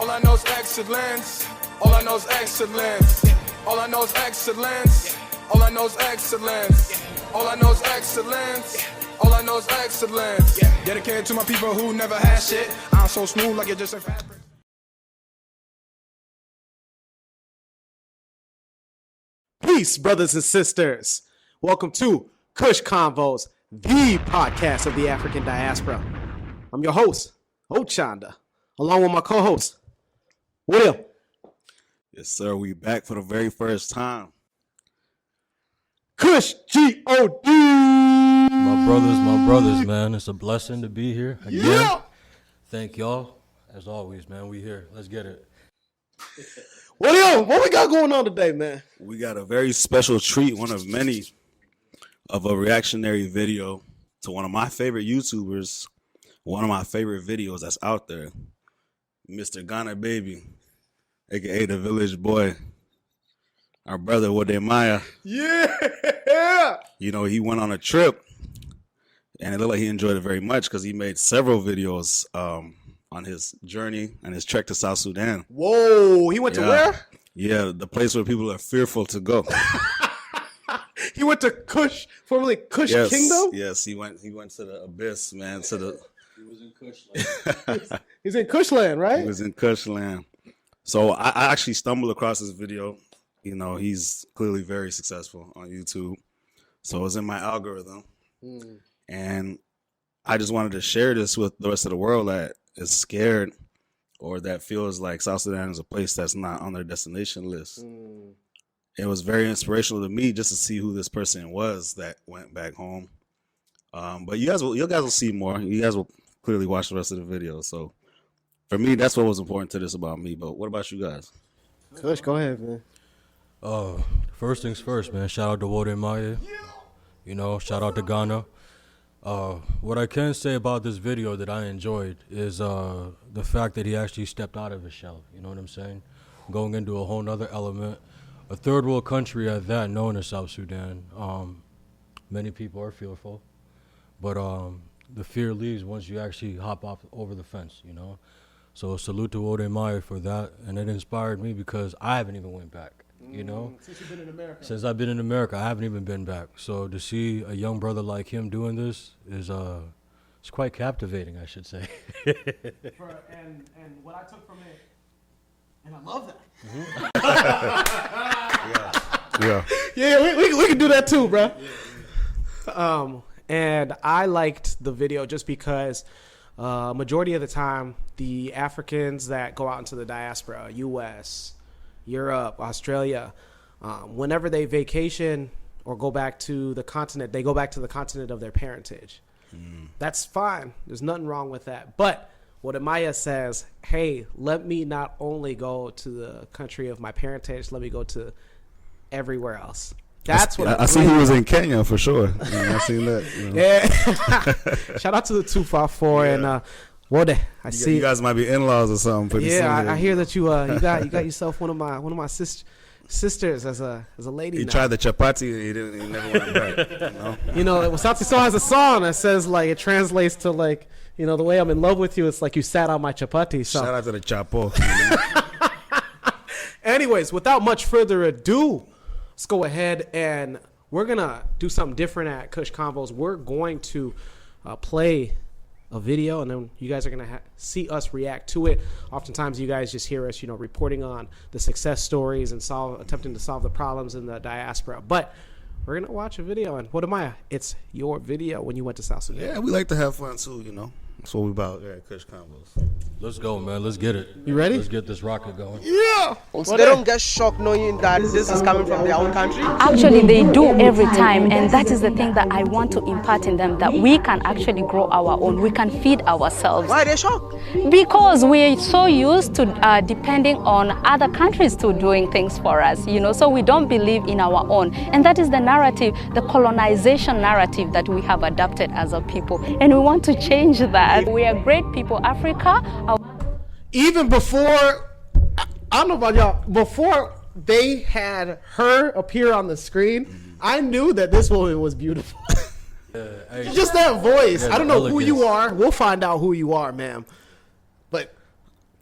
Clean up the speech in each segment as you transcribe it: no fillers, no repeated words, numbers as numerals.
All I know is excellence. All I know is excellence. All I know is excellence. All I know is excellence. All I know is excellence. All I know is excellence. Dedicated to my people who never had shit. I'm so smooth like it just a fabric. Peace, brothers and sisters. Welcome to Kush Convos, the podcast of the African diaspora. I'm your host, Ochanda, along with my co-host, Will. Yes, sir. We back for the very first time. Kush G-O-D. My brothers, man. It's a blessing to be here again. Yeah. Thank y'all. As always, man, we here. Let's get it. Will, what we got going on today, man? We got a very special treat, one of many, of a reactionary video to one of my favorite YouTubers, one of my favorite videos that's out there, Mr. Ghana Baby, a.k.a. the Village Boy, our brother Wode Maya. Yeah. You know, he went on a trip, and it looked like he enjoyed it very much because he made several videos on his journey and his trek to South Sudan. Whoa, he went to where? Yeah, the place where people are fearful to go. He went to Kush, formerly Kush Kingdom? Yes, he went to the abyss, man. To the He was in Kushland. He's in Kushland, right? He was in Kushland. So I actually stumbled across this video. You know, he's clearly very successful on YouTube. So it was in my algorithm. And I just wanted to share this with the rest of the world that is scared or that feels like South Sudan is a place that's not on their destination list. It was very inspirational to me just to see who this person was that went back home. But you guys will see more. You guys will clearly watch the rest of the video. So for me, that's what was important to this about me. But what about you guys? Kush, go ahead, man. First things first, man. Shout out to Wode Maya. You know, shout out to Ghana. What I can say about this video that I enjoyed is the fact that he actually stepped out of his shell. You know what I'm saying? Going into a whole nother element. A third world country at that, known as South Sudan. Many people are fearful. But the fear leaves once you actually hop off over the fence, you know? So salute to Wode Maya for that. And it inspired me because I haven't even went back, you know? Since you've been in America. Since I've been in America, I haven't even been back. So to see a young brother like him doing this is it's quite captivating, I should say. And what I took from it, and I love that. Yeah, we can do that too, bro. And I liked the video just because majority of the time, the Africans that go out into the diaspora, U.S., Europe, Australia, whenever they vacation or go back to the continent, they go back to the continent of their parentage. That's fine. There's nothing wrong with that. But what Maya says, hey, let me not only go to the country of my parentage, let me go to everywhere else. That's what I see. He was in Kenya for sure. I seen that. You know. Yeah. Shout out to the 254 and Wode. I see you guys might be in-laws or something. Pretty soon. I hear that you got yourself one of my sisters as a lady. He now. tried the chapati and he never went back. You know, Sauti Sol has a song that says like it translates to like, you know, the way I'm in love with you. It's like you sat on my chapati. So. Shout out to the chapo. Anyways, without much further ado, let's go ahead and we're gonna do something different at Kush Convos. We're going to play a video, and then you guys are gonna see us react to it. Oftentimes, you guys just hear us, you know, reporting on the success stories and attempting to solve the problems in the diaspora. But we're gonna watch a video, and Wode Maya, it's your video when you went to South Sudan. Yeah, we like to have fun too, you know. That's what we about here at Kush Convos. Let's go, man. Let's get it. You ready? Let's get this rocket going. Yeah. So they don't get shocked knowing that this is coming from their own country? Actually, they do every time, and that is the thing that I want to impart in them, that we can actually grow our own. We can feed ourselves. Why are they shocked? Because we're so used to depending on other countries to doing things for us, you know, so we don't believe in our own. And that is the narrative, the colonization narrative that we have adopted as a people. And we want to change that. We are great people. Africa. Even before, I don't know about y'all, before they had her appear on the screen, I knew that this woman was beautiful. Just that voice. I don't know who you are. We'll find out who you are, ma'am. But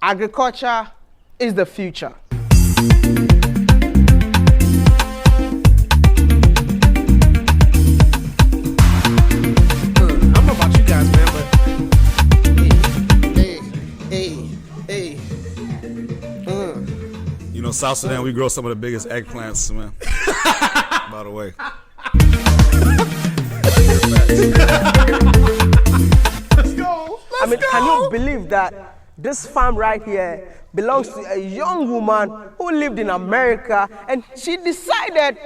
Agriculture is the future. I don't know about you guys, man, but Hey. You know, South Sudan, we grow some of the biggest eggplants, man. By the way. I mean, can you believe that this farm right here belongs to a young woman who lived in America, and she decided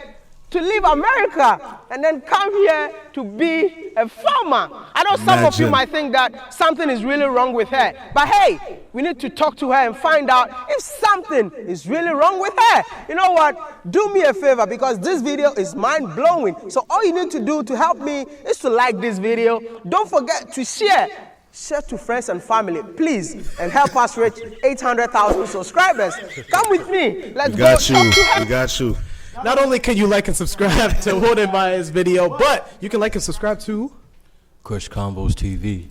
to leave America and then come here to be a farmer. I know some of you Imagine. might think that something is really wrong with her, but hey, we need to talk to her and find out if something is really wrong with her. You know what? Do me a favor, because this video is mind-blowing. So all you need to do to help me is to like this video. Don't forget to share to friends and family, please, and help us reach 800,000 subscribers. Come with me. Let's We got go you. talk to her. We got you. not only can you like and subscribe to Wode Maya's video, but you can like and subscribe to Kush Combos TV.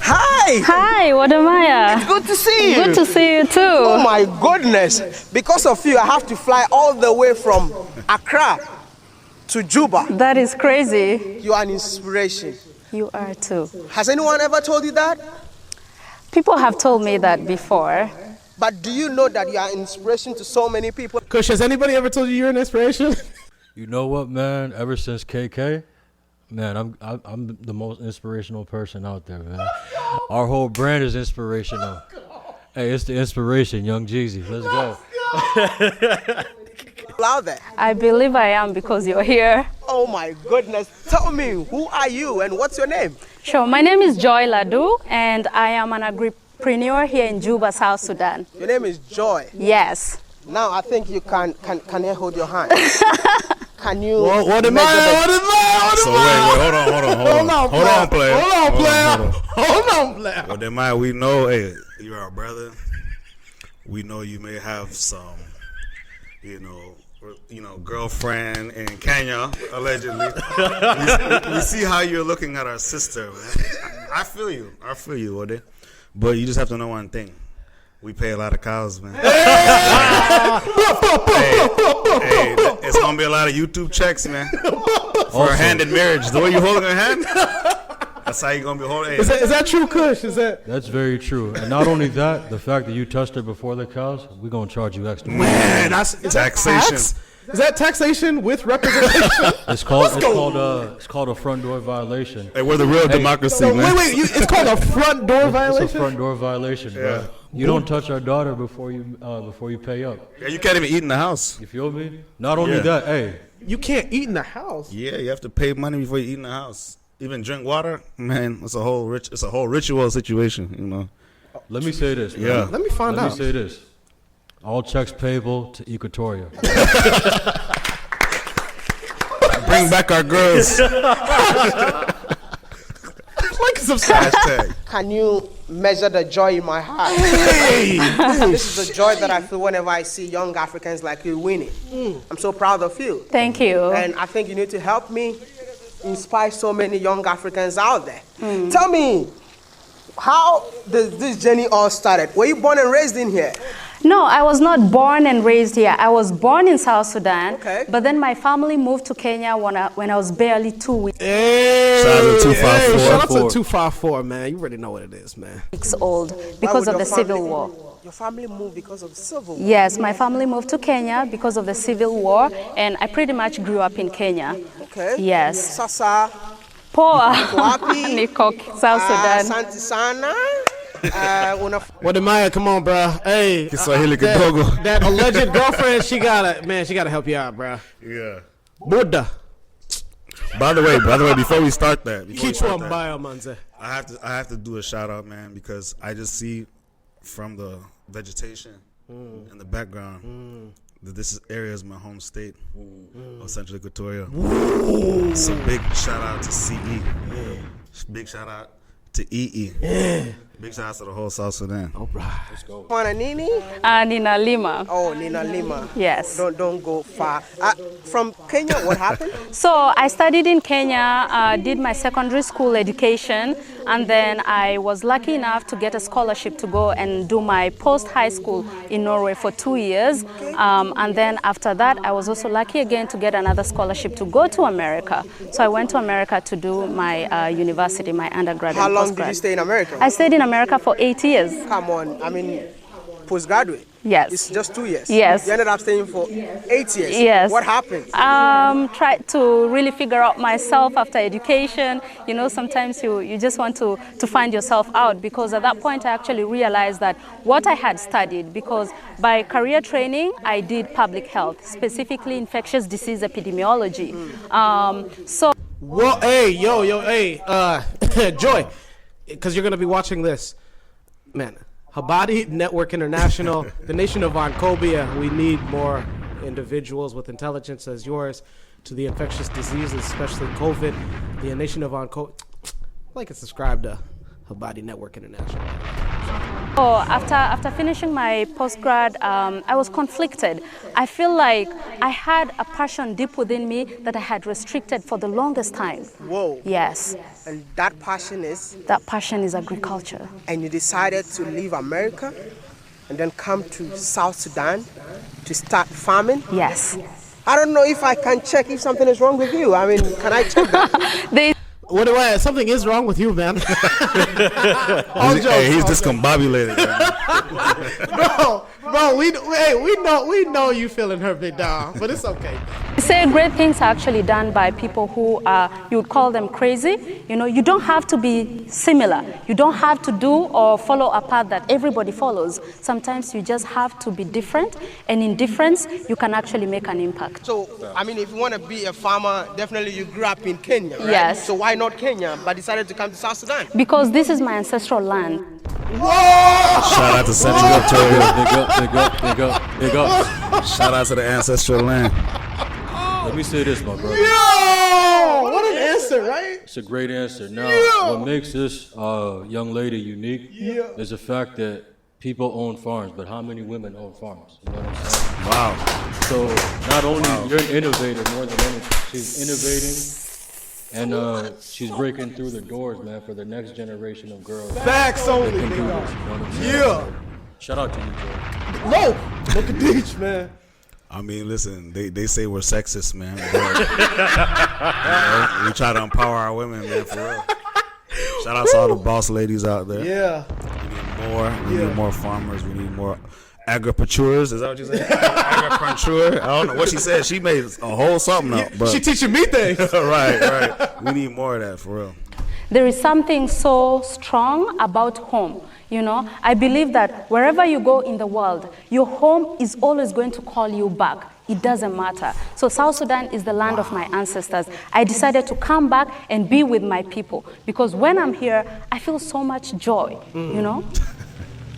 Hi. Hi, Wode Maya. Good to see you. Good to see you too. Oh my goodness. Because of you, I have to fly all the way from Accra to Juba. That is crazy. You are an inspiration. You are too. Has anyone ever told you that? People have told me that before. But do you know that you are an inspiration to so many people? Kush. Has anybody ever told you you're an inspiration? You know what, man? Ever since KK, man, I'm the most inspirational person out there, man. Our whole brand is inspirational. Hey, it's the inspiration, Young Jeezy. Let's go. Allow that. I believe I am because you're here. Oh my goodness. Tell me, who are you and what's your name? Sure, my name is Joy Ladoo and I am an agripreneur here in Juba, South Sudan. Your name is Joy. Yes. Now I think you can I hold your hand? Can you? Wode Maya, Wode Maya, So wait, hold on, player. Hold on, player. Wode Maya, we know, hey, you're our brother. We know you may have some, you know, girlfriend in Kenya, allegedly. we see how you're looking at our sister, man. I feel you, Wode. But you just have to know one thing. We pay a lot of cows, man. Hey, it's gonna be a lot of YouTube checks, man. For a hand in marriage. The way you holding her hand, that's how you gonna be holding. Hey, Is that true, Kush? Is that? That's very true. And not only that, the fact that you touched her before the cows, we're going to charge you extra. Man, that's is that Taxation. tax? Is that taxation with representation? It's called a front door violation. hey, we're the real democracy, No, man. wait, it's called a front door It's a violation. front door violation, bro. You don't touch our daughter before you pay up. Yeah, you can't even eat in the house. You feel me? Not only Yeah. that, hey, You can't eat in the house. Yeah, you have to pay money before you eat in the house. Even drink water, man. It's a whole ritual situation, you know. let me say this. Man. Yeah. Let me find Let out. me say this. All checks payable to Equatoria. Bring back our girls. Like and subscribe. Hashtag. Can you measure the joy in my heart? This is the joy that I feel whenever I see young Africans like you winning. I'm so proud of you. Thank you. And I think you need to help me inspire so many young Africans out there. Tell me, how did this journey all started? Were you born and raised in here? No, I was not born and raised here. I was born in South Sudan, Okay. but then my family moved to Kenya when I was barely 2 weeks Shout out to 254. Shout out to 254, man. You already know what it is, man. old Why because would of your the civil family- war. Your family moved because of the civil war? Yes, my family moved to Kenya because of the civil war, and I pretty much grew up in Kenya. Okay. Yes. Sasa, Poa. wapi? Niko South Sudan. Asante sana. Wode Maya, come on, bro. Hey, Kiswahili kidogo. that alleged girlfriend, she gotta help you out, bro. Yeah. Buddha. By the way, before we start that, Kichwa mbaya, manze. I have to do a shout out, man, because I just see from the vegetation in the background that this area is my home state of Central Equatoria. So big shout out to CE. Big shout out to EE. Big shout out to the whole South Sudan. All right. Juana Nini? Nina Lima. Oh, Nina Lima. Yes. Don't go far. From Kenya, what happened? So I studied in Kenya, did my secondary school education, and then I was lucky enough to get a scholarship to go and do my post-high school in Norway for 2 years. And then after that, I was also lucky again to get another scholarship to go to America. So I went to America to do my university, my undergrad How and long postgrad. did you stay in America? I stayed in America for 8 years. Come on, I mean, postgraduate. Yes. It's just 2 years. Yes. You ended up staying for 8 years. Yes. What happened? Tried to really figure out myself after education. You know, sometimes you just want to find yourself out, because at that point I actually realized that what I had studied, because by career training I did public health, specifically infectious disease epidemiology. So Well, hey, hey, Joy, because you're gonna be watching this, man. Habadi Network International, the nation of Ancobia. We need more individuals with intelligence as yours to the infectious diseases, especially COVID. The nation of Ancobia. Like and subscribe to Habadi Network International. after finishing my postgrad, I was conflicted. I feel like I had a passion deep within me that I had restricted for the longest time. Whoa. Yes. And that passion is? That passion is agriculture. And you decided to leave America and then come to South Sudan to start farming? Yes. I don't know if I can check if something is wrong with you. I mean, can I check that? What? Something is wrong with you, man. He's discombobulated. Bro, we know you feeling her big dog, but it's okay. They say great things are actually done by people who you would call them crazy. You know, you don't have to be similar. You don't have to do or follow a path that everybody follows. Sometimes you just have to be different, and in difference, you can actually make an impact. So, I mean, if you want to be a farmer, definitely you grew up in Kenya, right? Yes. So why not Kenya, but decided to come to South Sudan? Because this is my ancestral land. Shout out to Central Equatoria. Big up. Shout out to the ancestral land. Let me say this, my brother. Yo, what an answer, right? It's a great answer. Now, what makes this young lady unique is the fact that people own farms, but how many women own farms? You know what I'm saying? Wow. So not only you're an innovator more than anything, she's innovating. And she's breaking through the doors, man, for the next generation of girls. Facts only, that can do nigga. this, you know what I'm saying? Yeah. Shout out to you, Joy. Whoa, look at Deech, man. I mean, listen, they say we're sexist, man. But, you know, we try to empower our women, man, for real. Shout out to all the boss ladies out there. Yeah. We need more. We need more farmers. We need more agriculturists. Is that what you said? Agriculture. I don't know what she said. She made a whole something up. But She teaching me things. right. We need more of that, for real. There is something so strong about home. You know, I believe that wherever you go in the world, your home is always going to call you back. It doesn't matter. So South Sudan is the land of my ancestors. I decided to come back and be with my people, because when I'm here, I feel so much joy, you know?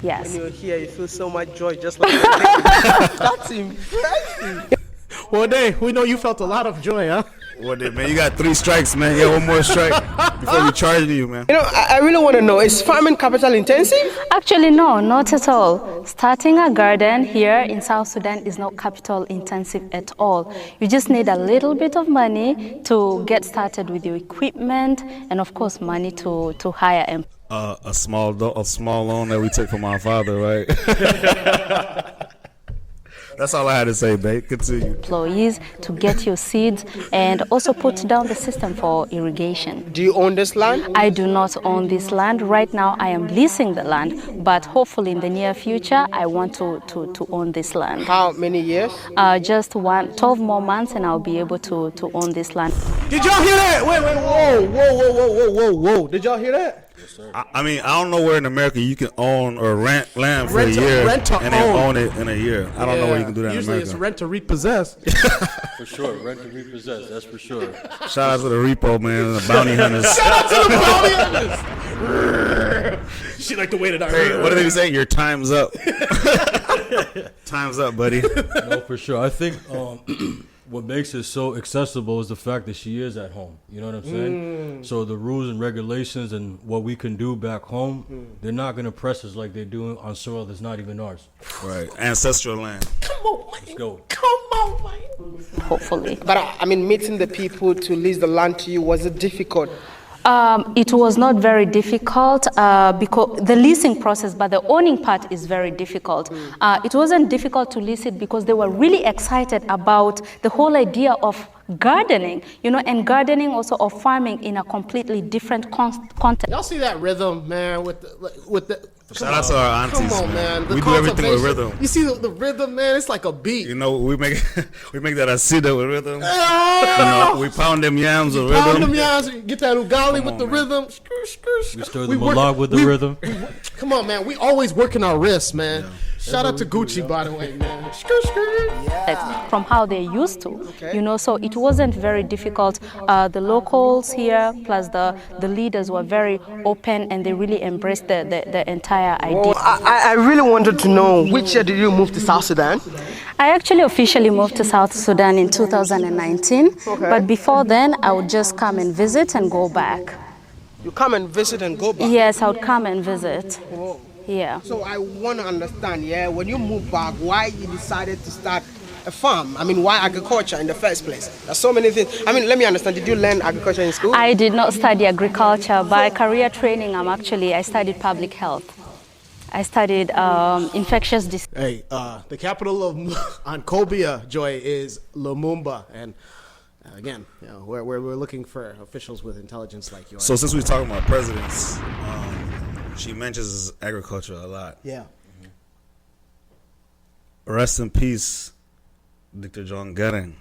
Yes. When you're here, you feel so much joy, just like that. That's impressive. Wode, we know you felt a lot of joy, huh? What did, man? You got 3 strikes, man. Yeah, one more strike before we charge you, man. You know, I really want to know, is farming capital intensive? Actually, no, not at all. Starting a garden here in South Sudan is not capital intensive at all. You just need a little bit of money to get started with your equipment, and of course money to hire employees. A small loan that we took from our father, right? That's all I had to say, babe. Continue. Employees to get your seeds and also put down the system for irrigation. Do you own this land? I do not own this land. Right now I am leasing the land, but hopefully in the near future I want to own this land. How many years? Just 12 more months and I'll be able to own this land. Did y'all hear that? Wait, whoa. Did y'all hear that? I mean, I don't know where in America you can own or rent land for Rent a to- year rent to and then own. own it in a year. I don't know where you can do that Usually in it's America. rent to repossess. For sure, rent to repossess, that's for sure. Shout out to the repo man and the bounty hunters. She like the way that I Hey, what did they say? Your time's up. Time's up, buddy. No, for sure. I think what makes it so accessible is the fact that she is at home. You know what I'm saying? So the rules and regulations and what we can do back home, they're not going to press us like they do on soil that's not even ours. Right. Ancestral land. Come on, man. Let's go. Come on, man. Hopefully. But I mean, meeting the people to lease the land to you, was it difficult? It was not very difficult because the leasing process, but the owning part is very difficult. It wasn't difficult to lease it because they were really excited about the whole idea of gardening, you know, and gardening also of farming in a completely different context. Y'all see that rhythm, man, with the Shout out to our aunties, come on, man. The We do everything with cultivation. rhythm. You see the rhythm, man? It's like a beat. You know, we make that asida with rhythm. You know, we pound them yams with rhythm. Pound them yams, get that ugali with the man. rhythm. We stir the malak with the rhythm. Come on, man. We always working our wrists, man. Shout out to Gucci, by the way, man. From how they used to, you know, so it wasn't very difficult. The locals here, plus the leaders were very open and they really embraced the entire idea. I really wanted to know, which year did you move to South Sudan? I actually officially moved to South Sudan in 2019, but before then I would just come and visit and go back. You come and visit and go back? Yes, I would come and visit. Yeah. So I want to understand, when you moved back, why you decided to start a farm? I mean, why agriculture in the first place? There's so many things. I mean, let me understand, did you learn agriculture in school? I did not study agriculture. By career training, I studied public health. I studied infectious disease. Hey, the capital of Ankobia, Joy, is Lumumba, and again, you know, we're looking for officials with intelligence like yours. So since we're talking about presidents, she mentions agriculture a lot. Yeah. Rest in peace, Dr. John Garang.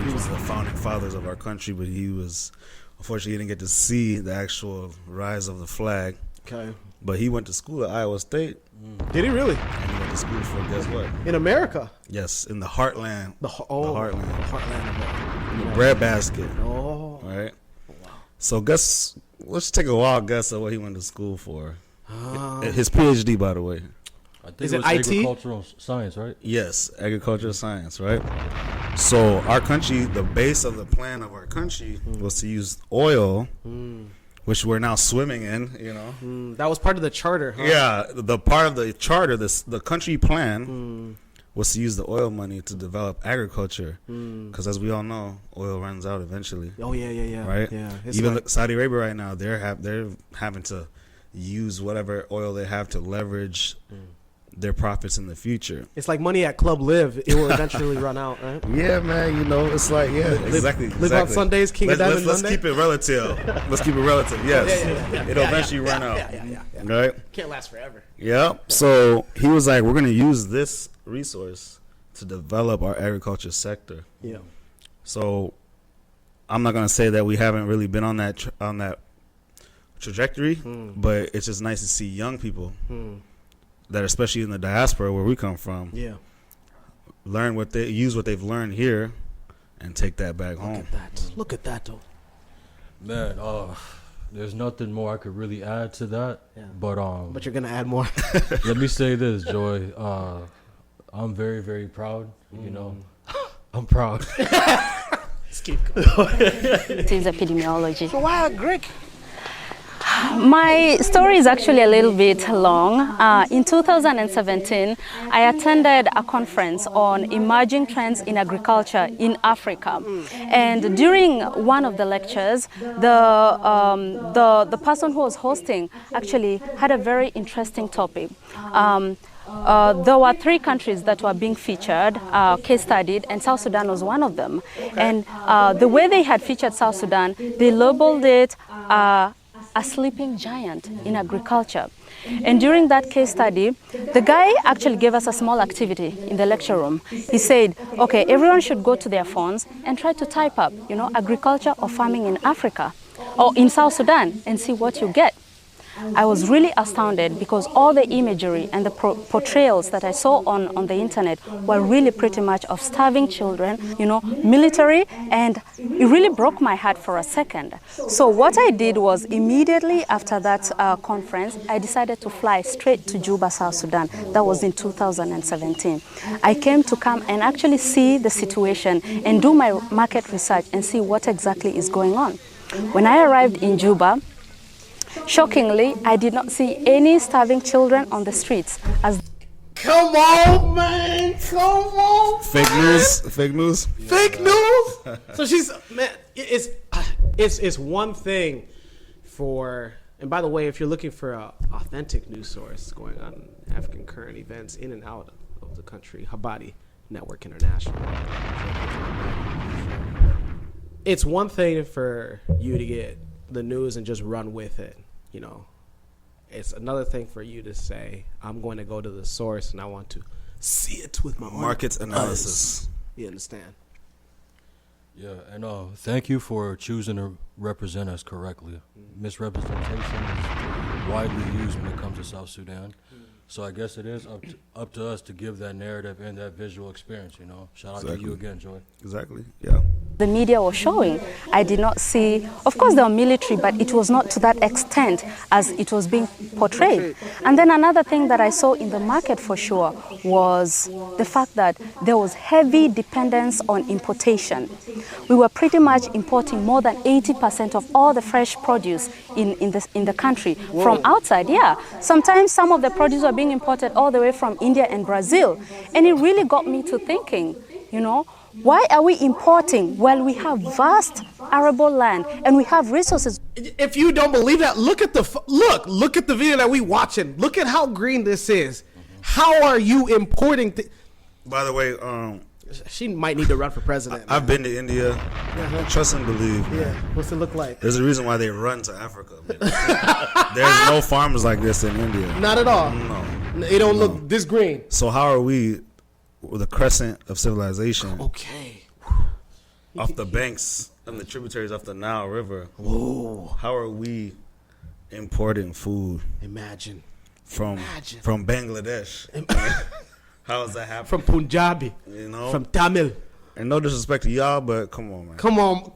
He was the founding fathers of our country, but unfortunately, he didn't get to see the actual rise of the flag. Okay. But he went to school at Iowa State. Did he really? And he went to school for, guess what? In America? Yes, in the heartland. The heartland. The heartland of the bread basket. Oh. Right? So let's take a wild guess at what he went to school for. His PhD, by the way. I think Is it it was IT? agricultural science, right? Yes, agricultural science, right? So our country, the base of the plan of our country was to use oil, which we're now swimming in, you know. That was part of the charter, huh? Yeah, the part of the charter, the country plan was to use the oil money to develop agriculture. Because as we all know, oil runs out eventually. Oh, yeah. Right? Yeah. Even Saudi Arabia right now, they're having to use whatever oil they have to leverage their profits in the future. It's like money at Club Live. It will eventually run out, right? Yeah, man. You know, it's like exactly. Live on Sundays, King of Diamond Let's Monday. keep it relative. Let's keep it relative. Yes, it'll eventually run out. Yeah. Right? Can't last forever. Yeah. So he was like, we're gonna use this resource to develop our agriculture sector. Yeah. So I'm not gonna say that we haven't really been on that trajectory, but it's just nice to see young people that, especially in the diaspora where we come from, use what they've learned here and take that back home. Look at that, though. Man, there's nothing more I could really add to that. Yeah. But you're gonna add more. Let me say this, Joy. I'm very, very proud. You know, I'm proud. Let's keep going. It is epidemiology. So why a Greek? My story is actually a little bit long. In 2017, I attended a conference on emerging trends in agriculture in Africa. And during one of the lectures, the person who was hosting actually had a very interesting topic. There were 3 countries that were being featured, case studied, and South Sudan was one of them. And the way they had featured South Sudan, they labeled it a sleeping giant in agriculture. And during that case study, the guy actually gave us a small activity in the lecture room. He said, okay, everyone should go to their phones and try to type up, agriculture or farming in Africa or in South Sudan and see what you get. I was really astounded because all the imagery and the portrayals that I saw on the internet were really pretty much of starving children, you know, military, and it really broke my heart for a second. So what I did was immediately after that conference, I decided to fly straight to Juba, South Sudan. That was in 2017. I came to come and actually see the situation and do my market research and see what exactly is going on. When I arrived in Juba, shockingly, I did not see any starving children on the streets. Come on, man. Come on. Fake news. Fake news. Fake news. So she's, man, it's one thing for, and by the way, if you're looking for an authentic news source going on African current events in and out of the country, Habari Network International. It's one thing for you to get the news and just run with it, you know. It's another thing for you to say, I'm going to go to the source and I want to see it with my market analysis. You understand? Yeah, and thank you for choosing to represent us correctly. Misrepresentation is widely used when it comes to South Sudan. So I guess it is up to us to give that narrative and that visual experience, you know. Shout out to you again, Joy. Exactly, yeah. The media was showing. I did not see, of course they were military, but it was not to that extent as it was being portrayed. And then another thing that I saw in the market for sure was the fact that there was heavy dependence on importation. We were pretty much importing more than 80% of all the fresh produce in the country from outside, yeah. Sometimes some of the produce were being imported all the way from India and Brazil. And it really got me to thinking, you know, why are we importing while we have vast arable land and we have resources? If you don't believe that, look at the video that we watching. Look at how green this is. How are you importing? By the way, she might need to run for president. I've been to India. Trust and believe. Yeah. What's it look like? There's a reason why they run to Africa. There's no farms like this in India. Not at all. No. They don't look this green. So how are we, with the crescent of civilization, okay, off the banks and the tributaries of the Nile River? Whoa. How are we importing food? Imagine. From Bangladesh. How is that happening? From Punjabi. You know? From Tamil. And no disrespect to y'all, but come on, man. Come on,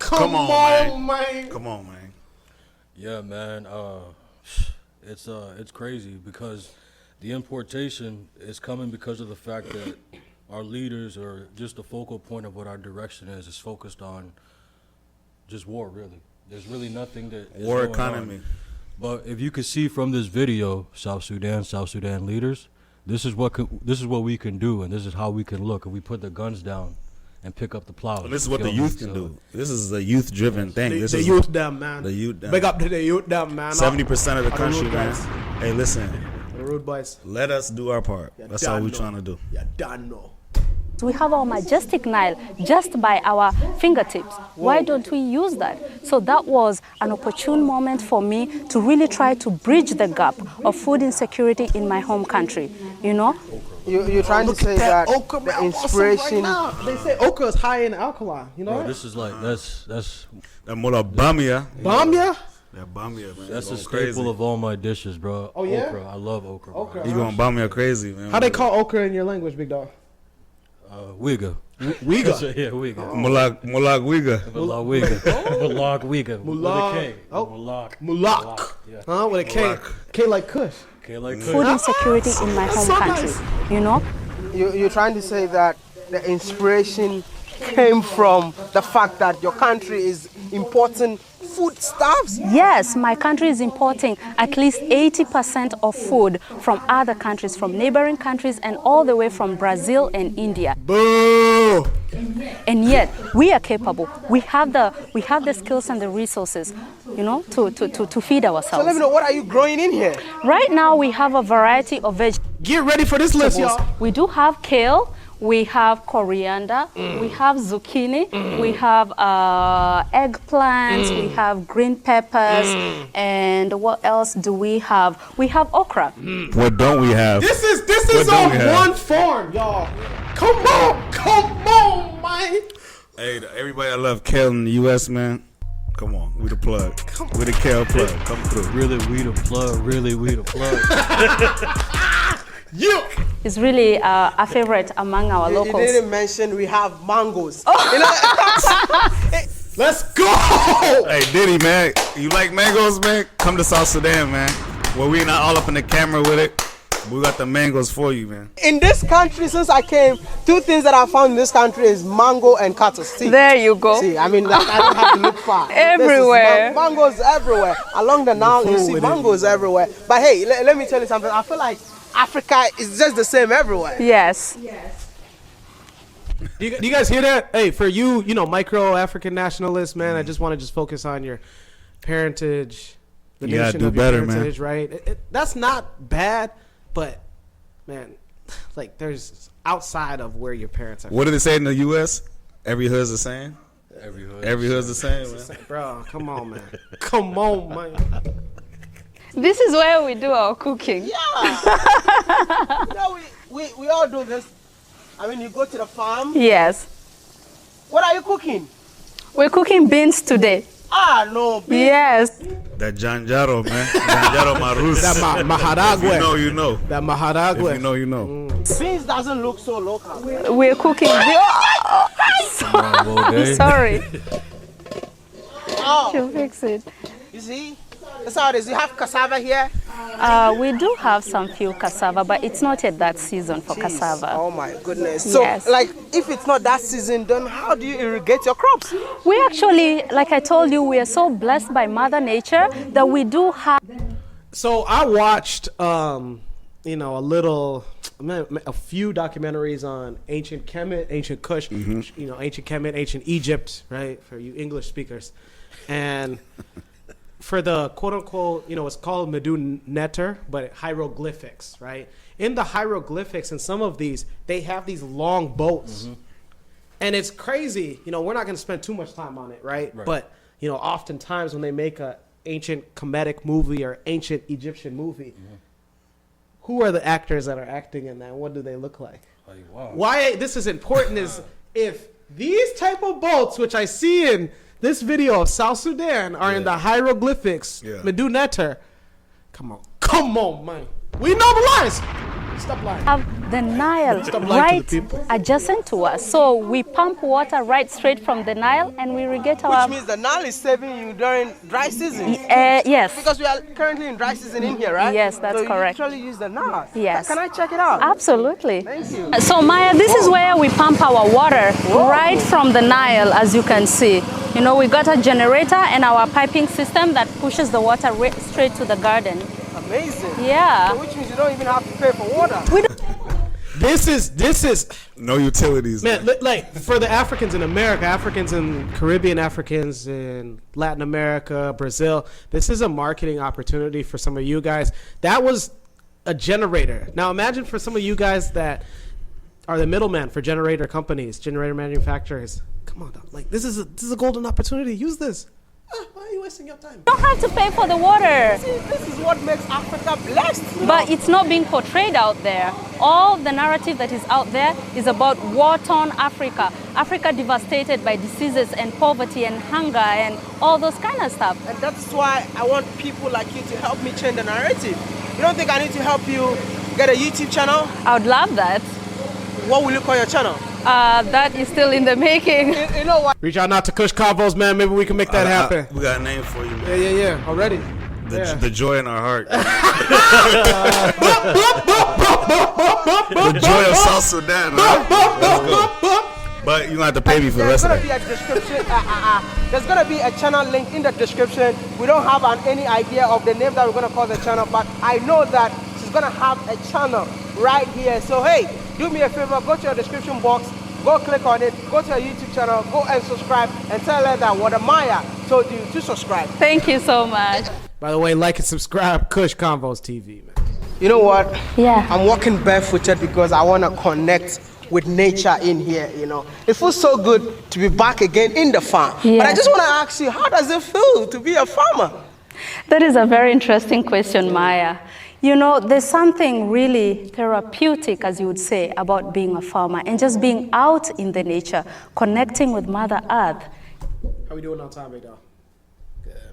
man. Come on, man. Yeah, man. It's crazy because the importation is coming because of the fact that our leaders, or just the focal point of what our direction is focused on just war, really. There's really nothing that is war going economy. on. But if you could see from this video, South Sudan leaders, this is what we can do, and this is how we can look if we put the guns down and pick up the plows. Well, this is what the youth can do. This is a youth-driven thing. The youth down, man. The youth down. Big up to the youth down, man. 70% of the country, man. Hey, listen. The rude boys. Let us do our part. That's all we're trying to do. You don't know. We have our majestic Nile just by our fingertips. Why don't we use that? So that was an opportune moment for me to really try to bridge the gap of food insecurity in my home country, you know? You're trying to say that okra, the inspiration... Right, they say okra is high in alkaline, you know? Bro, this is like, that's That mula bamia. Bamia? That bamia, man. That's a staple of all my dishes, bro. Oh, yeah? Okra. I love okra. Okra. You going bamia crazy, man. How they call okra in your language, big dog? Wiga. Wiga? Yeah, Wiga. Mulak Wiga. Mulak Wiga. Mulak. With a K. Oh. Mulak. Yeah. Huh? With a K. K like Kush. K like Food insecurity in my home country, you know? You're trying to say that the inspiration came from the fact that your country is importing foodstuffs? Yes, my country is importing at least 80% of food from other countries, from neighboring countries, and all the way from Brazil and India. Boo! And yet, we are capable. We have the skills and the resources, you know, to feed ourselves. So let me know, what are you growing in here? Right now, we have a variety of vegetables. Get ready for this list, y'all. We do have kale. We have coriander, we have zucchini, we have eggplants, we have green peppers, and what else do we have? We have okra. What don't we have? This is on one farm, y'all. Come on, man. Hey, everybody, I love kale in the U.S., man. Come on, we the plug. We the kale plug. Come through. Really, we the plug. Really, we the plug. It's really a favorite among our locals. You didn't mention we have mangoes. Let's go! Hey, Diddy, man. You like mangoes, man? Come to South Sudan, man. Where we not all up in the camera with it. We got the mangoes for you, man. In this country, since I came, 2 things that I found in this country is mango and cattle. See, There you go. see, I mean, like, I don't have to look far. Everywhere. This is mangoes everywhere. Along the Nile, you see mangoes everywhere. But hey, let me tell you something. I feel like Africa is just the same everywhere. Yes. Do you guys hear that? Hey, for you, micro African nationalists, man, I just want to just focus on your parentage, the You gotta nation do of better, your man. parentage, right? That's not bad, but man, like there's outside of where your parents are. What did it say in the U.S.? Every hood's the same? Every hood. Every hood's the same, man. Bro, come on, man. Come on, man. This is where we do our cooking. Yeah. We all do this. I mean, you go to the farm. Yes. What are you cooking? We're cooking beans today. Ah, no. Yes. That Janjaro, man. Janjaro Marus. That If you maharagwe. know, you know. That If maharagwe. you know, you know. Beans doesn't look so local. We're cooking. Sorry. Oh, To fix it. you see? That's how it is. You have cassava here. We do have some few cassava, but it's not yet that season for cassava. Oh my goodness. So, Yes. like, if it's not that season, then how do you irrigate your crops? We actually, like I told you, we are so blessed by Mother Nature that we do have. So I watched, a few documentaries on ancient Kemet, ancient Kush, ancient Kemet, ancient Egypt, right? For you English speakers, and for the quote unquote, it's called Medu Neter, but hieroglyphics, right? In the hieroglyphics, in some of these, they have these long boats, and it's crazy. We're not going to spend too much time on it, right? But oftentimes when they make a ancient Kemetic movie or ancient Egyptian movie, who are the actors that are acting in that? What do they look like? Wow. Why this is important is if these type of boats, which I see in this video of South Sudan, are in the hieroglyphics, Medu Neter, come on, man. We know the lies. Stop lying. Have the Nile lying to right the people. adjacent to us. So we pump water right straight from the Nile and we irrigate our... Which means the Nile is saving you during dry season. yes. Because we are currently in dry season in here, right? Yes, that's so correct. You literally use the Nile. Yes. Can I check it out? Absolutely. Thank you. So Maya, this is where we pump our water right from the Nile, as you can see. We got a generator and our piping system that pushes the water straight to the garden. Amazing. Yeah. So which means you don't even have to pay for water. This is No utilities. man, like for the Africans in America, Africans in Caribbean, Africans in Latin America, Brazil, this is a marketing opportunity for some of you guys. That was a generator. Now imagine for some of you guys that are the middleman for generator companies, generator manufacturers. Come on, dog. Like this is a golden opportunity. Use this. Why are you wasting your time? You don't have to pay for the water. See, this is what makes Africa blessed. But it's not being portrayed out there. All the narrative that is out there is about war-torn Africa. Africa devastated by diseases and poverty and hunger and all those kind of stuff. And that's why I want people like you to help me change the narrative. You don't think I need to help you get a YouTube channel? I would love that. What will you call your channel? That is still in the making. You know what? Reach out not to Kush Convos, man. Maybe we can make that happen. We got a name for you, man. Yeah. Already. The joy in our heart. The joy of South Sudan, man. Let's go. But you're going to have to pay me for the rest of There's it. going to be a description. There's going to be a channel link in the description. We don't have any idea of the name that we're going to call the channel, but I know that she's going to have a channel right here. So, hey, do me a favor. Go to your description box. Go click on it. Go to her YouTube channel. Go and subscribe and tell her that Wode Maya told you to subscribe. Thank you so much. By the way, like and subscribe, Kush Convos TV, man. You know what? Yeah. I'm walking barefooted because I want to connect with nature in here, It feels so good to be back again in the farm. Yeah. But I just want to ask you, how does it feel to be a farmer? That is a very interesting question, Maya. There's something really therapeutic, as you would say, about being a farmer and just being out in the nature, connecting with Mother Earth. How we doing on time, big dog?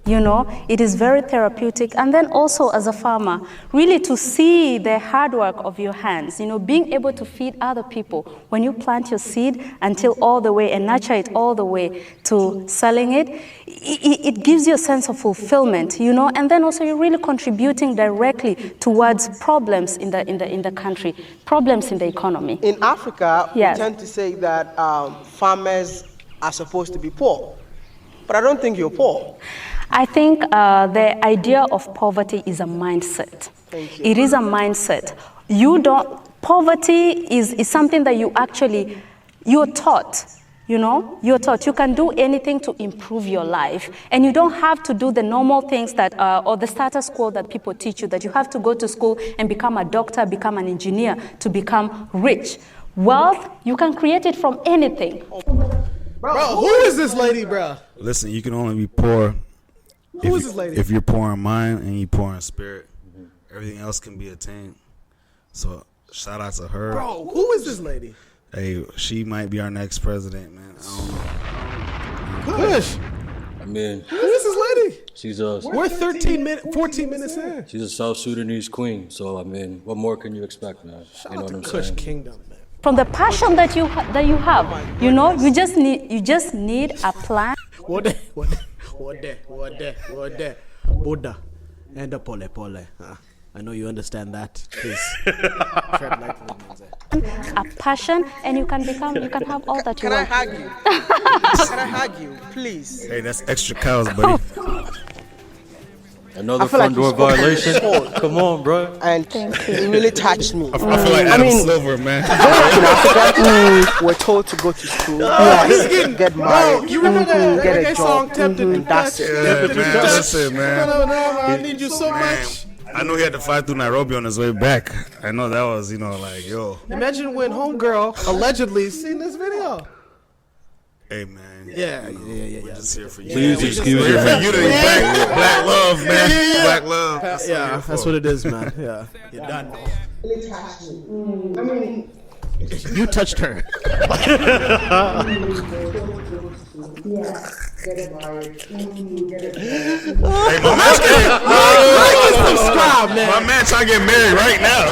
You know, it is very therapeutic. And then also as a farmer, really to see the hard work of your hands, you know, being able to feed other people when you plant your seed until all the way and nurture it all the way to selling it, it gives you a sense of fulfillment, you know, and then also you're really contributing directly towards problems in the country, problems in the economy. In Africa, Yes. we tend to say that farmers are supposed to be poor, but I don't think you're poor. I think the idea of poverty is a mindset. Thank you. It is a mindset. Poverty is something that you're taught. You know, you're taught you can do anything to improve your life, and you don't have to do the normal things that or the status quo that people teach you, that you have to go to school and become a doctor, become an engineer to become rich. Wealth, you can create it from anything. Bro, who is this lady, bro? Listen, you can only be poor Who is this lady? if you're poor in mind and you're poor in spirit. Everything else can be attained. So shout out to her. Bro, who is this lady? Hey, she might be our next president, man. I don't know. Kush, I mean, who is this lady? she's a We're 14 minutes in. she's a South Sudanese queen. So I mean, what more can you expect, man? Shout You know out what to I'm Kush saying? Kingdom, man. From the passion that you have, you know, you just need a plan. Wode Buddha and a pole. I know you understand that. Please tread lightly. A passion, and you can have all that you Can I want. hug you? Can I hug you, please? Hey, that's extra cows, buddy. Another I feel like front door you spoke violation. cold. Come on, bro. And it really touched me. I feel like Adam Silver, man. In Africa, we're told to go to school, get married, You remember that get a reggae song, job, Tempted and that's it. Yeah, man, listen, man. I need you so Man, much. I know he had to fly through Nairobi on his way back. I know that was, like, yo. Imagine when homegirl allegedly seen this video. Hey, man. Yeah. We're just here for you. Please Yeah, excuse we're your here for you to black love, man. Black love. That's what we're Yeah, here that's for. what it is, man. Yeah, you done. You touched her. Hey, Subscribe, man. my man trying to get married right now.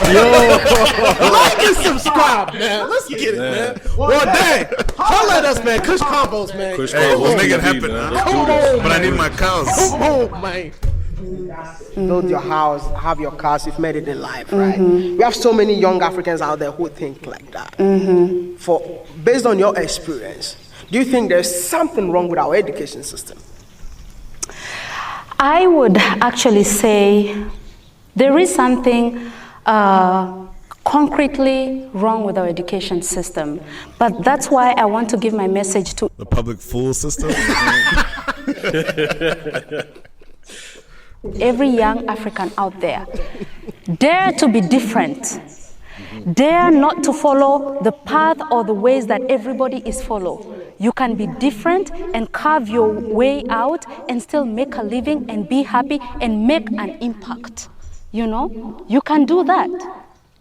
Like and subscribe, man. Let's get it, man. Well, dang. Holla at us, man. Kush combos, man. Kush Hey, we'll Combos make it TV, happen, man. man. Let's do this. But I need my cows. Come on, man. Build your house, have your cars, you've made it in life, right? We have so many young Africans out there who think like that. Based on your experience, do you think there's something wrong with our education system? I would actually say there is something concretely wrong with our education system, but that's why I want to give my message to The public fool system. every young African out there. Dare to be different. Dare not to follow the path or the ways that everybody is follow. You can be different and carve your way out and still make a living and be happy and make an impact. You know, you can do that.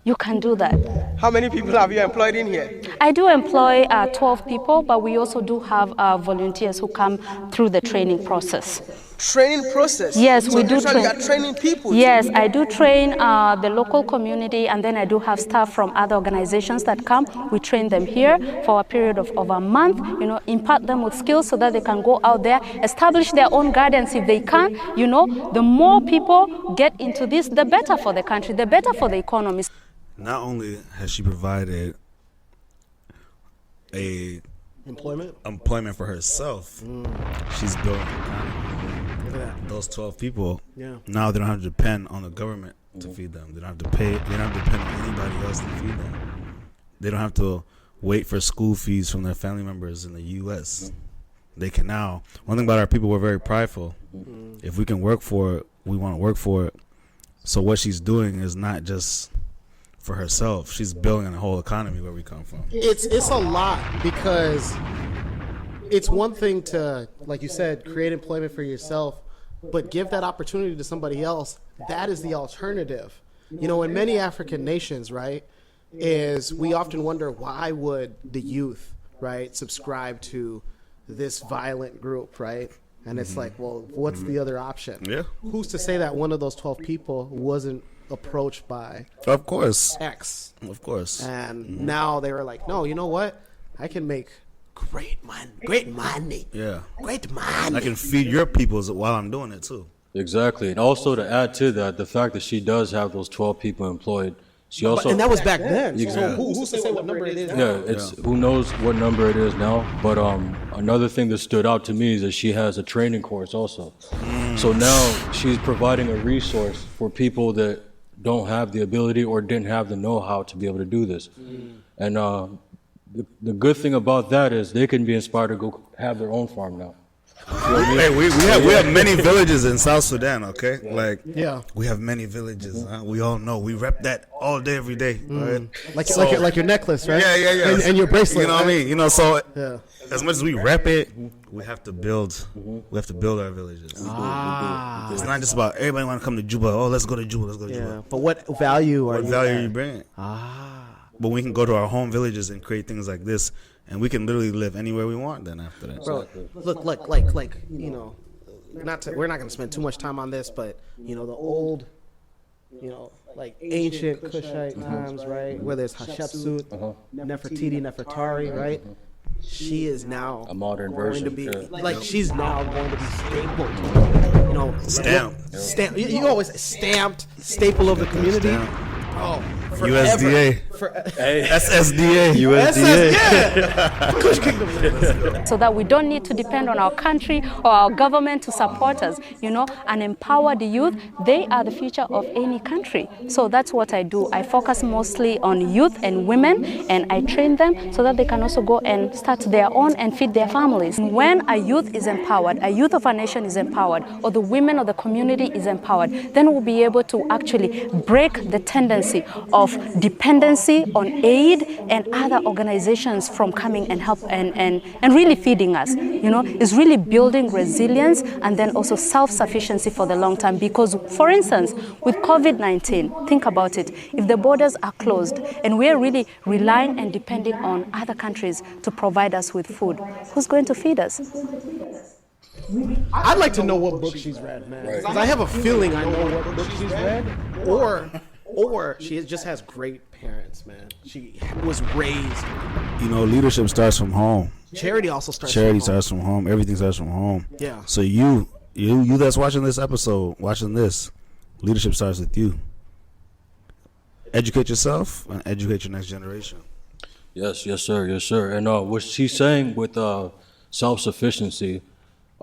You can do that. How many people have you employed in here? I do employ 12 people, but we also do have volunteers who come through the training process. Training process? Yes, So we do literally train. you are training people? Yes, I do train the local community, and then I do have staff from other organizations that come. We train them here for a period of a month, you know, impart them with skills so that they can go out there, establish their own gardens if they can. You know, the more people get into this, the better for the country, the better for the economy. Not only has she provided a employment for herself, she's building an economy. Look at that. Those 12 people, Yeah. now they don't have to depend on the government to feed them. They don't have to pay. They don't have to depend on anybody else to feed them. They don't have to wait for school fees from their family members in the U.S. They can now. One thing about our people, we're very prideful. If we can work for it, we want to work for it. So what she's doing is not just for herself. She's building a whole economy where we come from. It's a lot, because it's one thing to, like you said, create employment for yourself, but give that opportunity to somebody else. That is the alternative. You know, in many African nations, right, is we often wonder, why would the youth, right, subscribe to this violent group, right? And it's like, well, what's the other option? Yeah. Who's to say that one of those 12 people wasn't approached by Of course. X? Of course. And now they were like, no, you know what? I can make great money. Yeah. Great money. I can feed your peoples while I'm doing it too. Exactly. And also to add to that, the fact that she does have those 12 people employed, she also... And that was back then. So Exactly. who's to say what number it is now? Yeah, it's who knows what number it is now. But another thing that stood out to me is that she has a training course also. So now she's providing a resource for people that don't have the ability or didn't have the know-how to be able to do this. And the good thing about that is they can be inspired to go have their own farm now. Hey, we have many villages in South Sudan, okay? Like, Yeah. we have many villages. We all know. We rep that all day, every day. Right? Like your necklace, right? Yeah. And your bracelet. You know what I right? mean? You know, so Yeah. as much as we rep it, we have to build. We have to build our villages. It's not just about everybody want to come to Juba. Oh, let's go to Juba. Let's go to Yeah. Juba. But what value are What you value at? are you bringing? But we can go to our home villages and create things like this, and we can literally live anywhere we want. Then after that, Bro, look, like you know, we're not gonna spend too much time on this, but you know, the old, you know, like ancient Kushite times, right? Where there's Hatshepsut, Nefertiti, Nefertari, right? She is now A modern going version, to be yeah. like she's now going to be stapled. You know, Stamp. You always say stamped staple of the community. stamp. Oh, USDA, SSDA, Kush Kingdom. So that we don't need to depend on our country or our government to support us, you know, and empower the youth. They are the future of any country. So that's what I do. I focus mostly on youth and women, and I train them so that they can also go and start their own and feed their families. When a youth is empowered, a youth of a nation is empowered, or the women of the community is empowered, then we'll be able to actually break the tendency of dependency on aid and other organizations from coming and help and really feeding us. You know, it's really building resilience and then also self-sufficiency for the long term. Because, for instance, with COVID-19, think about it. If the borders are closed and we're really relying and depending on other countries to provide us with food, who's going to feed us? I'd like to know what book she's read, man. Because I have a feeling I know what book she's read, or she just has great parents, man. She was raised. You know, leadership starts from home. Charity also starts. Charity from home. starts from home. Everything starts from home. Yeah. So you that's watching this episode, watching this, leadership starts with you. Educate yourself and educate your next generation. Yes, sir. And what she's saying with self-sufficiency,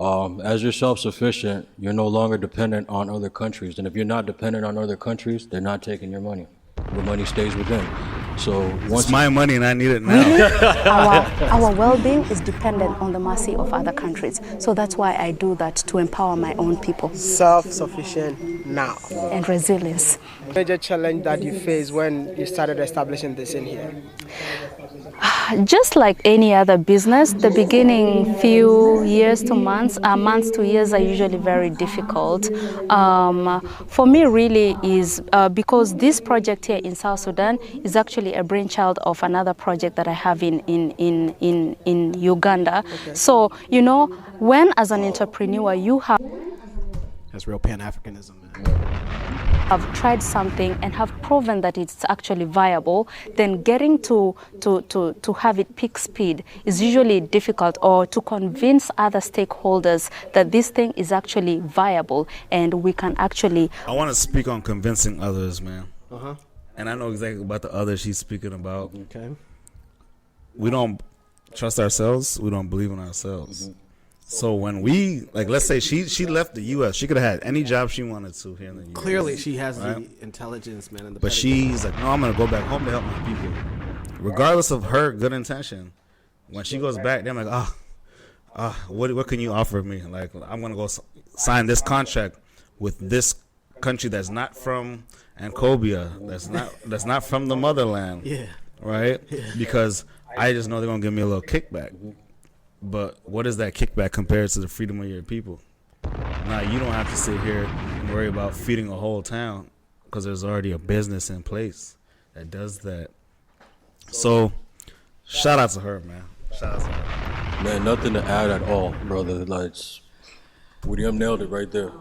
as you're self-sufficient, you're no longer dependent on other countries. And if you're not dependent on other countries, they're not taking your money. Your money stays within. So once It's my money and I need it now. Our well-being is dependent on the mercy of other countries. So that's why I do that, to empower my own people. Self-sufficient now. And resilience. Major challenge that you faced when you started establishing this in here? Just like any other business, the beginning few years to months to years are usually very difficult. For me, really, is because this project here in South Sudan is actually a brainchild of another project that I have in Uganda. Okay. So, you know, when as an entrepreneur you have That's real Pan-Africanism, man. have tried something and have proven that it's actually viable, then getting to have it peak speed is usually difficult, or to convince other stakeholders that this thing is actually viable and we can actually... I want to speak on convincing others, man. And I know exactly about the others she's speaking about. Okay. We don't trust ourselves. We don't believe in ourselves. So when we, like, let's say she left the U.S., she could have had any job she wanted to here in the U.S. Clearly, she has the intelligence, man. And the But pedigree. she's like, no, I'm going to go back home to help my people. Regardless of her good intention, when she goes back, they're like, what can you offer me? Like, I'm going to go sign this contract with this country that's not from Ancobia, that's not from the motherland. Yeah. Right? Yeah. Because I just know they're going to give me a little kickback. But what is that kickback compared to the freedom of your people? Now, you don't have to sit here and worry about feeding a whole town because there's already a business in place that does that. So, shout out to her, man. Shout out to her. Man, nothing to add at all, brother. Like, William nailed it right there.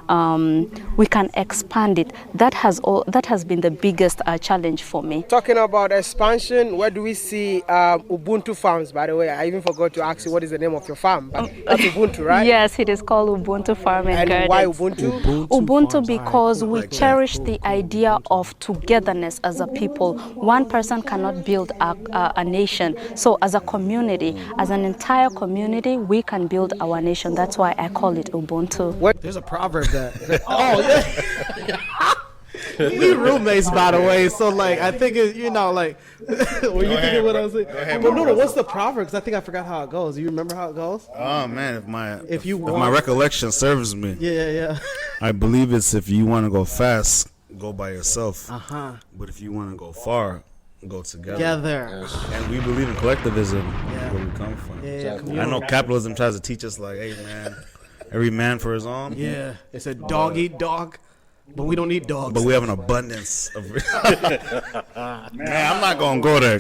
We can expand it. That has been the biggest challenge for me. Talking about expansion, where do we see Ubuntu farms? By the way, I even forgot to ask you what is the name of your farm. But that's Ubuntu, right? Yes, it is called Ubuntu Farm and Gardens. Why Ubuntu? Ubuntu because we cherish the idea of togetherness as a people. One person cannot build a nation. So as a community, as an entire community, we can build our nation. That's why I call it Ubuntu. There's a proverb that. Oh yeah. We roommates, by the way. So like, I think it, like. Were you thinking what I was saying? Well, no. What's the proverb? Because I think I forgot how it goes. Do you remember how it goes? Oh man, if want, my recollection serves me. Yeah. I believe it's if you want to go fast, go by yourself. But if you want to go far, go together. Yes. And we believe in collectivism. Where we come from. Exactly. I know capitalism tries to teach us like, hey man, every man for his own. Yeah. It's a dog eat dog. But we don't need dogs. But we have an abundance of. Man, I'm not gonna go there.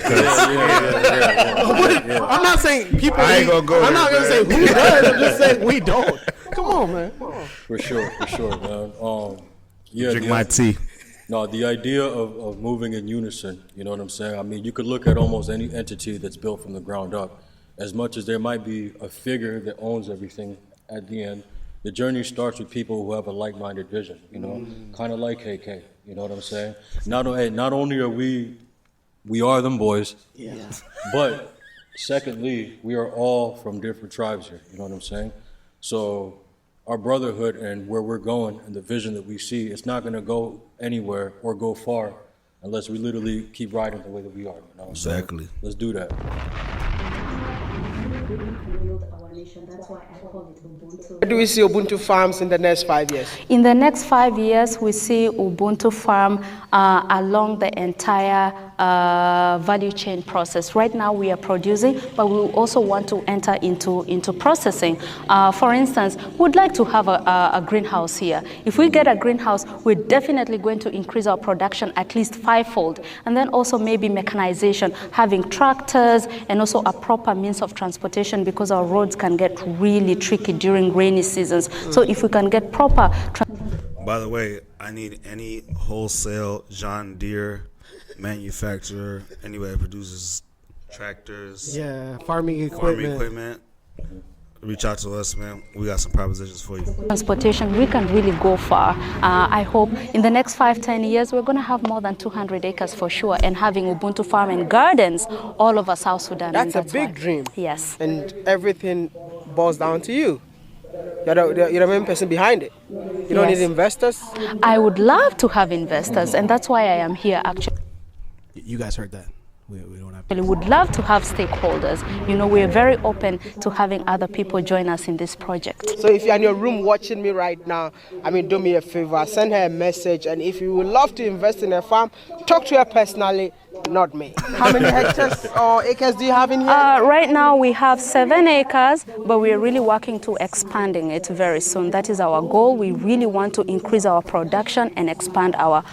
I'm not saying people. I ain't gonna go I'm there, not gonna say who does. I'm just saying we don't. Come on, man. For sure, man. Drink my tea. No, the idea of moving in unison, you know what I'm saying? I mean, you could look at almost any entity that's built from the ground up. As much as there might be a figure that owns everything at the end, the journey starts with people who have a like-minded vision, kind of like KK, you know what I'm saying? Not only are we are them boys, but secondly, we are all from different tribes here, you know what I'm saying? So our brotherhood and where we're going and the vision that we see, it's not gonna go anywhere or go far unless we literally keep riding the way that we are, Exactly. So let's do that. That's why I call it Ubuntu. Where do we see Ubuntu farms in the next 5 years? In the next 5 years, we see Ubuntu Farm along the entire value chain process. Right now, we are producing, but we also want to enter into processing. For instance, we'd like to have a greenhouse here. If we get a greenhouse, we're definitely going to increase our production at least 5-fold. And then also maybe mechanization, having tractors and also a proper means of transportation because our roads can get really tricky during rainy seasons. So if we can get proper... By the way, I need any wholesale John Deere manufacturer, anybody that produces tractors, farming equipment. Reach out to us, man. We got some propositions for you. Transportation, we can really go far. I hope in the next 5-10 years, we're going to have more than 200 acres for sure, and having Ubuntu Farm and Gardens all over South Sudan. That's a big dream. Yes. And everything boils down to you. You're the main person behind it. You don't need investors? I would love to have investors, and that's why I am here actually. You guys heard that. We don't have We would love to have stakeholders. We're very open to having other people join us in this project. So if you're in your room watching me right now, do me a favor, send her a message, and if you would love to invest in a farm, talk to her personally, not me. How many hectares or acres do you have in here? Right now we have 7 acres, but we're really working to expanding it very soon. That is our goal. We really want to increase our production and expand our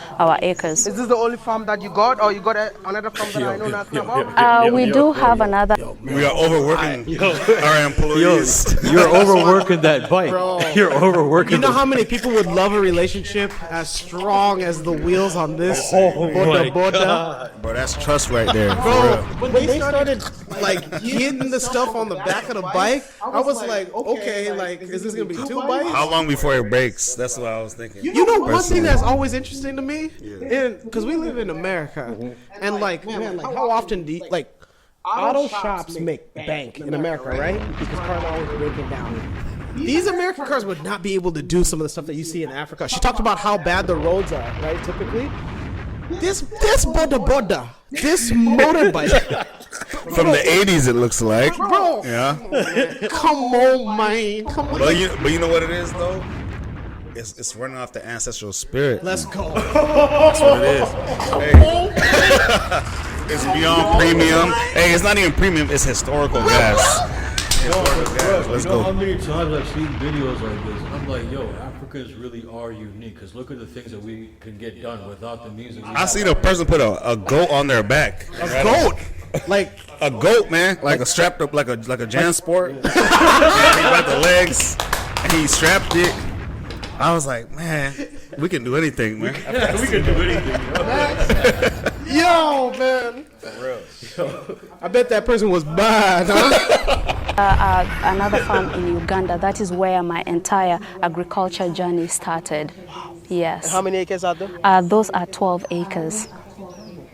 acres. Is this the only farm that you got, or you got another farm that I know nothing about? We do have another. We are overworking our employees. You're overworking that bike. Bro. You're overworking. You know how many people would love a relationship as strong as the wheels on this? Bro, that's trust right there. Bro, when they started hitting the stuff on the back of the bike, I was like, okay, is this gonna be 2 bikes? How long before it breaks? That's what I was thinking. You know, one thing that's always interesting to me, because we live in America, and how often do you, auto shops make bank in America, right? Because cars are always breaking down. These American cars would not be able to do some of the stuff that you see in Africa. She talked about how bad the roads are, right? Typically, this motorbike from the 80s, it looks like. Bro, come on, man. But you know what it is though? It's running off the ancestral spirit. Let's go. That's what it is. Hey. It's beyond premium. Hey, it's not even premium. It's historical gas. Let's go. How many times I've seen videos like this? I'm like, yo, Africans really are unique. Because look at the things that we can get done without the music. I seen a person put a goat on their back. A goat? Like a goat, man. Like a strapped up, like a JanSport. Got the legs. he strapped it. I was like, man, we can do anything, man. We can do anything, Yo, man. For real. Yo, I bet that person was bad. Another farm in Uganda, that is where my entire agriculture journey started. Yes. How many acres are there? Those are 12 acres.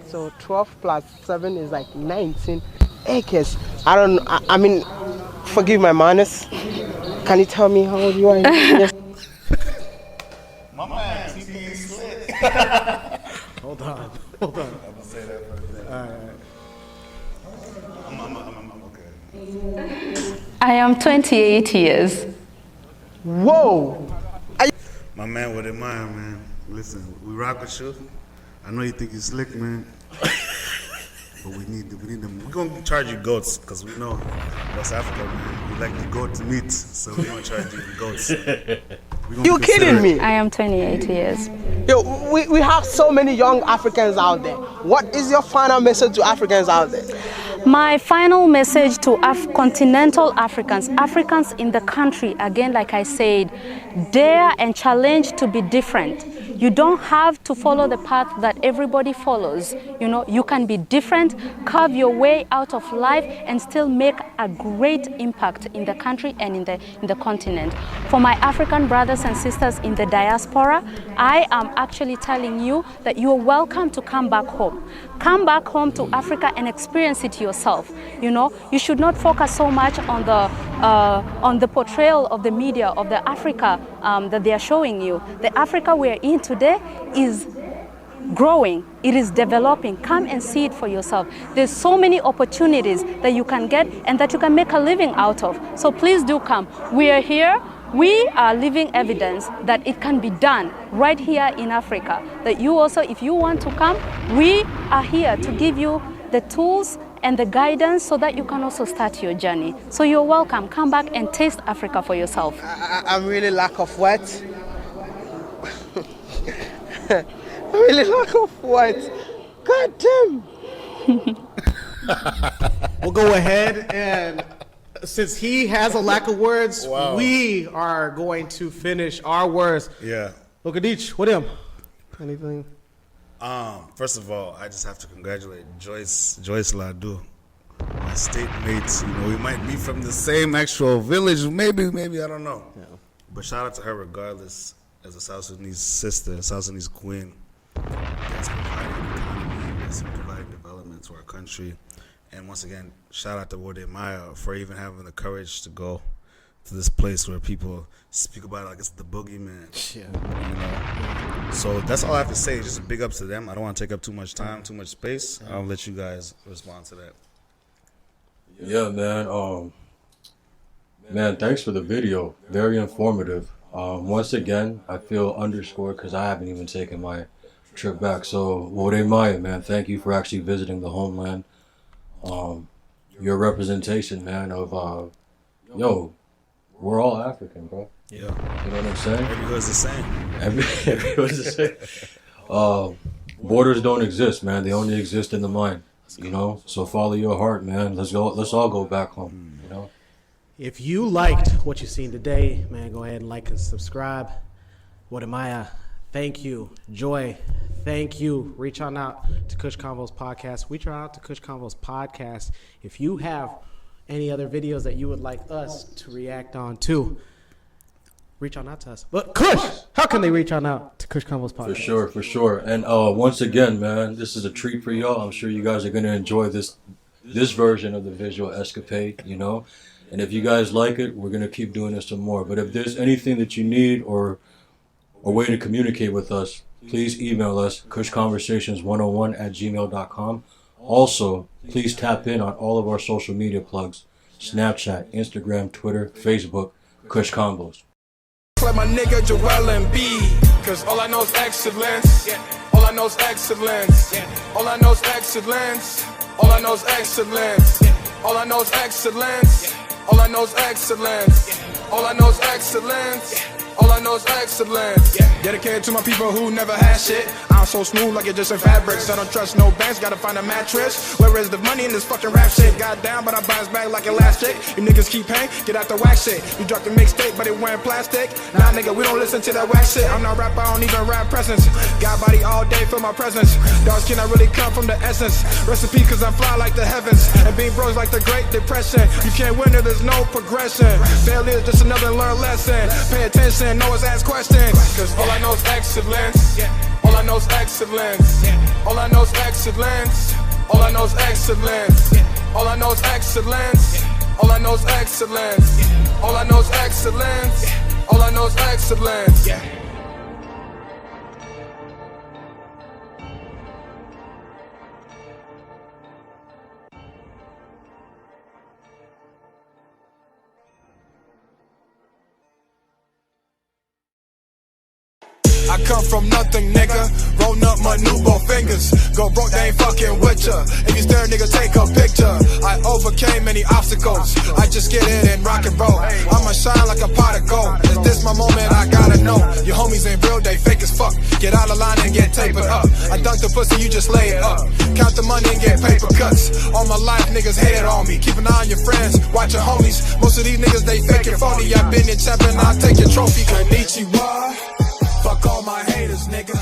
So 12 plus 7 is like 19 acres. I mean, forgive my manners. Can you tell me how old you are? Yes. My man, he being slick. Hold on. I'm gonna say that first. All right. I'm okay. I am 28 years. Whoa! My man Wode Maya, man. Listen, we rock with you. I know you think you're slick, man. But we need them. We're gonna charge you goats, because we know West Africa, man. We like the goat meat, so we're gonna charge you the goats. You kidding me? I am 28 years. Yo, we have so many young Africans out there. What is your final message to Africans out there? My final message to continental Africans, Africans in the country, again, like I said, dare and challenge to be different. You don't have to follow the path that everybody follows. You know, you can be different, carve your way out of life, and still make a great impact in the country and in the continent. For my African brothers and sisters in the diaspora, I am actually telling you that you are welcome to come back home. Come back home to Africa and experience it yourself. You know, you should not focus so much on the portrayal of the media of the Africa that they are showing you. The Africa we are in today is growing, it is developing. Come and see it for yourself. There's so many opportunities that you can get and that you can make a living out of. So please do come. We are here. We are living evidence that it can be done right here in Africa. That you also, if you want to come, we are here to give you the tools and the guidance so that you can also start your journey. So you're welcome. Come back and taste Africa for yourself. I'm really lack of words. Really lack of words. God damn. We'll go ahead and, since he has a lack of words, we are going to finish our words. Yeah. Okadich, what him? Anything? First of all, I just have to congratulate Joy Ladoo, my state mates. You know, we might be from the same actual village, maybe I don't know. Yeah. But shout out to her regardless, as a South Sudanese sister, South Sudanese queen. That's providing economy, that's providing development to our country. And once again, shout out to Wode Maya for even having the courage to go to this place where people speak about it like it's the boogeyman. Yeah. You know? So that's all I have to say. Just a big ups to them. I don't want to take up too much time, too much space. I'll let you guys respond to that. Yeah, man. Man, thanks for the video. Very informative. Once again, I feel underscored because I haven't even taken my trip back. So, Wode Maya, man, thank you for actually visiting the homeland. Your representation, man, of, yo, we're all African, bro. Yeah. You know what I'm saying? Everyone's the same. Everyone's the same. Borders don't exist, man. They only exist in the mind, you know? So follow your heart, man. Let's all go back home, you know? If you liked what you've seen today, man, go ahead and like and subscribe. Wode Maya, thank you. Joy, thank you. Reach on out to Kush Convos Podcast. Reach on out to Kush Convos Podcast. If you have any other videos that you would like us to react on to, reach on out to us. But Kush, how can they reach on out to Kush Convos Podcast? For sure. And once again, man, this is a treat for y'all. I'm sure you guys are going to enjoy this version of the visual escapade, you know? And if you guys like it, we're going to keep doing this some more. But if there's anything that you need or a way to communicate with us, please email us, kushconversations101@gmail.com. Also, please tap in on all of our social media plugs, Snapchat, Instagram, Twitter, Facebook, Kush Convos. Like my nigga Joel and B, cause all I know is excellence. All I know is excellence. All I know is excellence. All I know is excellence. All I know is excellence. All I know is excellence. All I know is excellence. All I know is excellence. Dedicated to my people who never had shit. I'm so smooth like it's just in fabrics. I don't trust no banks, gotta find a mattress. Where is the money in this fucking rap shit? Goddamn, but I bounce back like elastic. You niggas keep hang, get out the whack shit. You dropped the mixtape, but it wearing plastic. Nah, nigga, we don't listen to that whack shit. I'm not rapper, I don't even rap presence. Got body all day for my presence. Dark skin, I really come from the essence. Recipe, cause I'm fly like the heavens. And being bros like the Great Depression. You can't win if there's no progression. Failure is just another learned lesson. Pay attention, always ask questions. Cause all I know is excellence. All I know is excellence. All I know is excellence. All I know is excellence. All I know is excellence. All I know is excellence. All I know is excellence. All I know is excellence. I come from nothing, nigga. Rollin' up my new both fingers. Go broke, they ain't fucking with ya. If you stare, nigga, take a picture. I overcame many obstacles. I just get it and rock and roll. I'ma shine like a pot of gold. Is this my moment? I gotta know. Your homies ain't real, they fake as fuck. Get out of line and get tapered up. I dunk the pussy, you just lay it up. Count the money and get paper cuts. All my life, niggas hated on me. Keep an eye on your friends, watch your homies. Most of these niggas, they fake and phony. I been in champion, I'll take your trophy. Konnichiwa. Fuck all my haters, nigga.